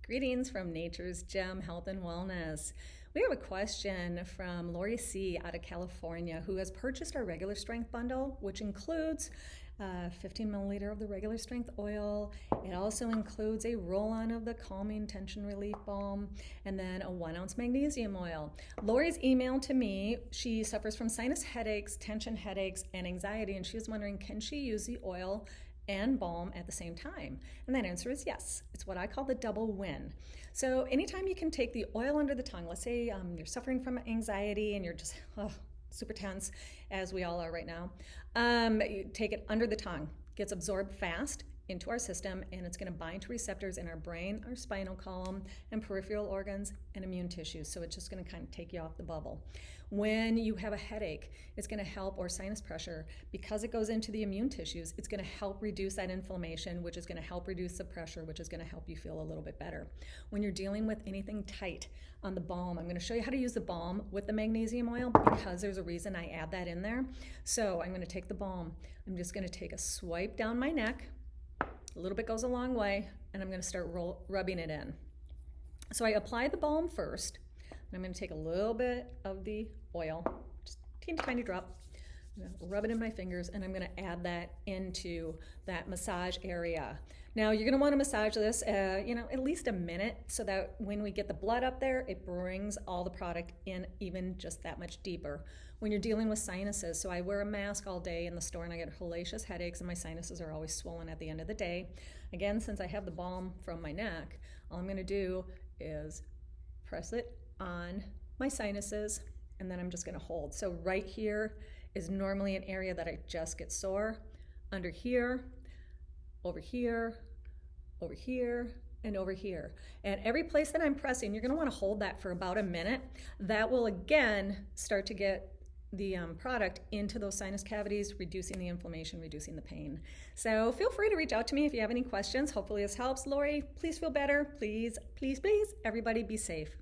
Greetings from Nature's Gem Health and Wellness. We have a question from Lori C. out of California who has purchased our regular strength bundle, which includes 15 milliliter of the regular strength oil. It also includes a roll-on of the calming tension relief balm and then a 1 ounce magnesium oil. Lori's emailed to me. She suffers from sinus headaches, tension headaches, and anxiety, and she was wondering, can she use the oil and balm at the same time? And that answer is yes. It's what I call the double win. So anytime you can take the oil under the tongue, let's say you're suffering from anxiety and you're just super tense, as we all are right now, you take it under the tongue, gets absorbed fast into our system, and it's going to bind to receptors in our brain, our spinal column, and peripheral organs and immune tissues. So it's just going to kind of take you off the bubble. When you have a headache, it's going to help, or sinus pressure, because it goes into the immune tissues, it's going to help reduce that inflammation, which is going to help reduce the pressure, which is going to help you feel a little bit better. When you're dealing with anything tight on the balm, I'm going to show you how to use the balm with the magnesium oil because there's a reason I add that in there. So I'm going to take the balm. I'm just going to take a swipe down my neck. A little bit goes a long way, and I'm going to start rubbing it in. So I apply the balm first, and I'm going to take a little bit of the oil, just a teeny tiny drop. I'm going to rub it in my fingers, and I'm going to add that into that massage area. Now you're going to want to massage this, at least a minute, so that when we get the blood up there, it brings all the product in even just that much deeper. When you're dealing with sinuses, so I wear a mask all day in the store, and I get hellacious headaches, and my sinuses are always swollen at the end of the day. Again, since I have the balm from my neck, all I'm going to do is press it on my sinuses, and then I'm just going to hold. So right here is normally an area that I just get sore. Under here, over here, over here, and over here. And every place that I'm pressing, you're going to want to hold that for about a minute. That will again start to get the product into those sinus cavities, reducing the inflammation, reducing the pain. So feel free to reach out to me if you have any questions. Hopefully this helps. Lori, please feel better. Please, please, please, everybody be safe.